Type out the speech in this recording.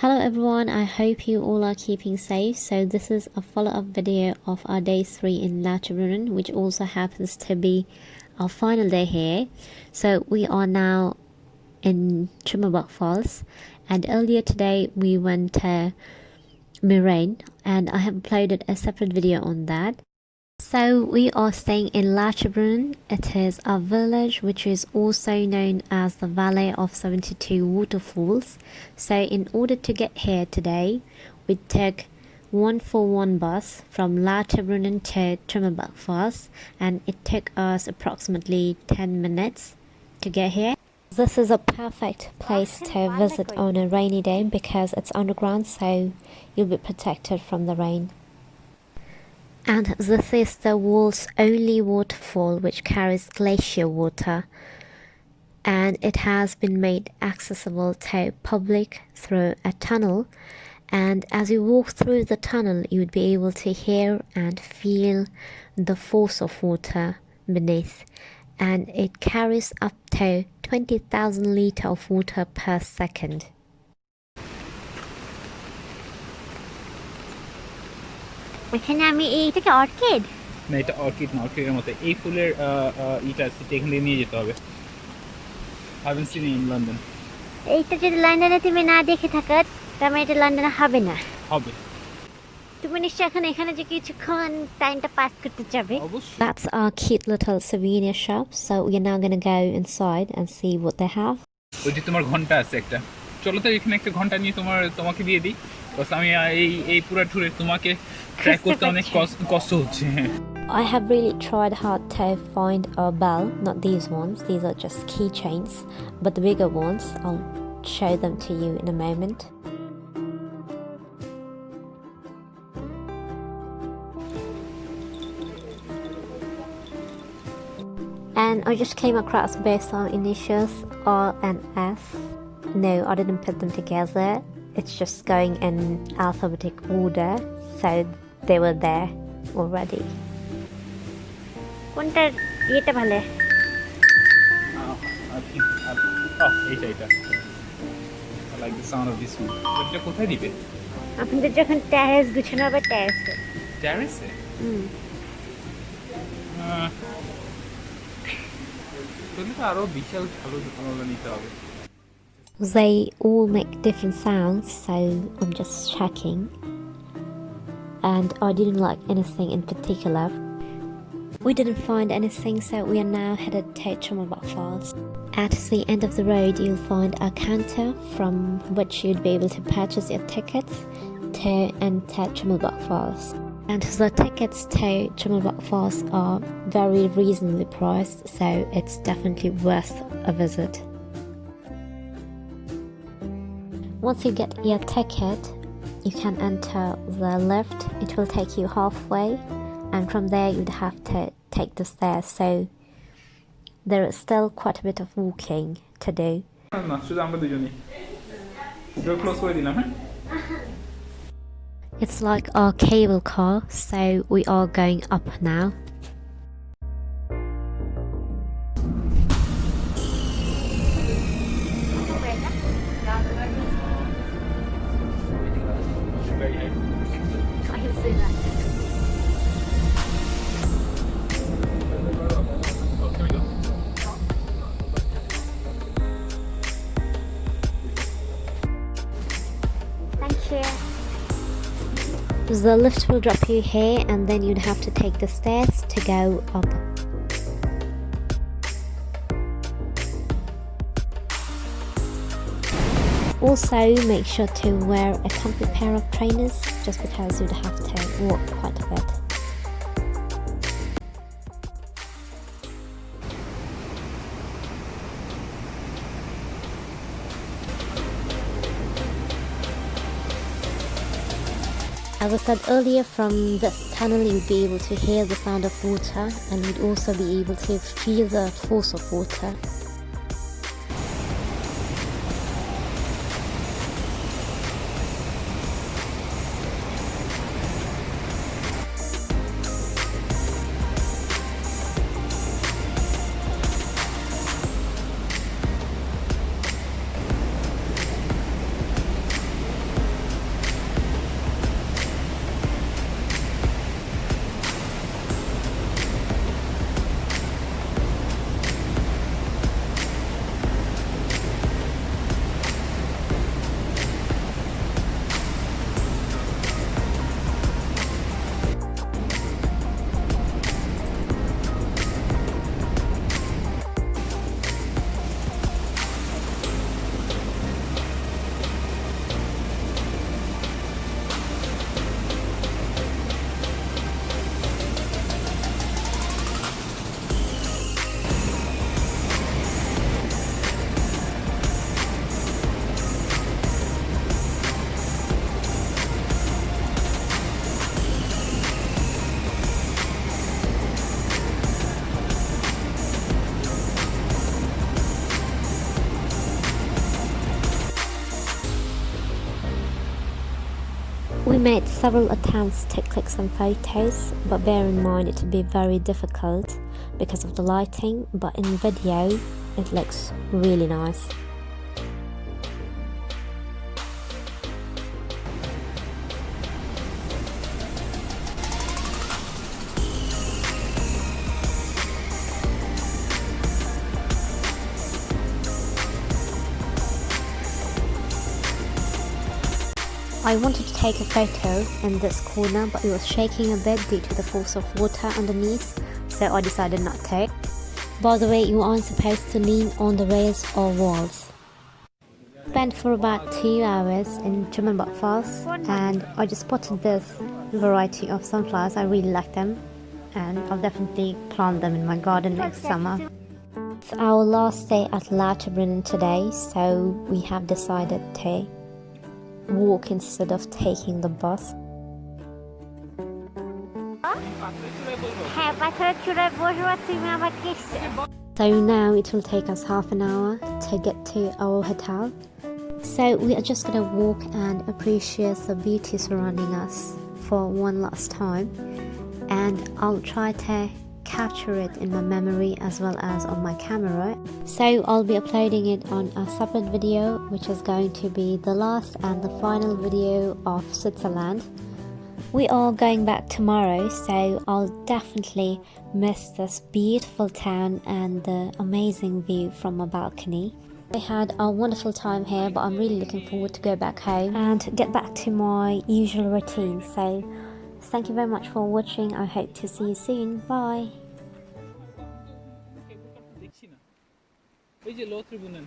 Hello everyone, I hope you all are keeping safe. So this is a follow-up video of our day 3 in Lauterbrunnen, which also happens to be our final day here. So we are now in Trummelbachfalls, and earlier today we went to Moraine, and I have uploaded a separate video on that. So we are staying in Lauterbrunnen. It is a village which is also known as the Valley of 72 Waterfalls. So in order to get here today, we took 141 bus from Lauterbrunnen to Trummelbachfalls, and it took us approximately 10 minutes to get here. This is a perfect place to visit on a rainy day because it's underground, so you'll be protected from the rain. And this is the world's only waterfall which carries glacier water, and it has been made accessible to public through a tunnel. And as you walk through the tunnel, you would be able to hear and feel the force of water beneath, and it carries up to 20,000 liters of water per second. এখানে আমি এইটা কি orchid না, এটা orchid না, অর্কিডের মতো এই ফুলের ইটা আছে, এখান থেকে নিয়ে যেতে হবে। haven't seen it in London. এইটা যদি লন্ডনে তুমি না দেখে থাকো তাহলে এটা লন্ডনে হবে না। হবে। তুমি নিশ্চয়ই এখানে যে কিছুক্ষণ টাইমটা পাস করতে যাবে। অবশ্যই। That's our cute little souvenir shop, so we're now going to go inside and see what they have. ওই যে তোমার ঘন্টা আছে একটা, চলো তো এখানে একটা ঘন্টা নিয়ে তোমাকে দিয়ে দিই। বাস আমি এই পুরো ট্যুরে তোমাকে ট্র্যাক করতে অনেক কষ্ট হচ্ছে। I have really tried hard to find a bell, not these ones, these are just keychains, but the bigger ones, I'll show them to you in a moment. And I just came across both our initials, R and S. No, I didn't put them together. It's just going in alphabetic order, so they were there already. কোনটা এটা ভালো? এইটা I like the sound of this one. এটা কোথায় দিবে? আপনাদের যখন terrace গুছানো হবে টেরেসে। টেরেসে? তাহলে তো আরো বিশাল ভালো নিতে হবে। They all make different sounds, so I'm just checking. And I didn't like anything in particular. We didn't find anything, so we are now headed to Trummelbachfalls. At the end of the road, you'll find a counter from which you'd be able to purchase your tickets to enter Trummelbachfalls. And the tickets to Trummelbachfalls are very reasonably priced, so it's definitely worth a visit. Once you get your ticket, you can enter the lift. It will take you halfway, and from there you'd have to take the stairs, so there is still quite a bit of walking to do. It's like our cable car, so we are going up now. I can see that. Thank you. The lift will drop you here, and then you'd have to take the stairs to go up. Also, make sure to wear a comfy pair of trainers, just because you'd have to walk quite a bit. As I said earlier, from this tunnel you'd be able to hear the sound of water, and you'd also be able to feel the force of water. We made several attempts to click some photos, but bear in mind it would be very difficult because of the lighting, but in video it looks really nice. I wanted to take a photo in this corner, but it was shaking a bit due to the force of water underneath, so I decided not to. By the way, you aren't supposed to lean on the rails or walls. Spent for about 2 hours in Trummelbachfalls, and I just spotted this variety of sunflowers. I really like them, and I'll definitely plant them in my garden next summer. It's our last day at Lauterbrunnen today, so we have decided to walk instead of taking the bus. হ্যাঁ পাথরের চূড়ায় বসবো আর তুমি আমাকে So now it will take us half an hour to get to our hotel. So we are just gonna walk and appreciate the beauty surrounding us for one last time, and I'll try to capture it in my memory as well as on my camera. So I'll be uploading it on a separate video, which is going to be the last and the final video of Switzerland. We are going back tomorrow, so I'll definitely miss this beautiful town and the amazing view from a balcony. I had a wonderful time here, but I'm really looking forward to go back home and get back to my usual routine. So thank you very much for watching. I hope to see you soon. Bye. ওই যে Lauterbrunnen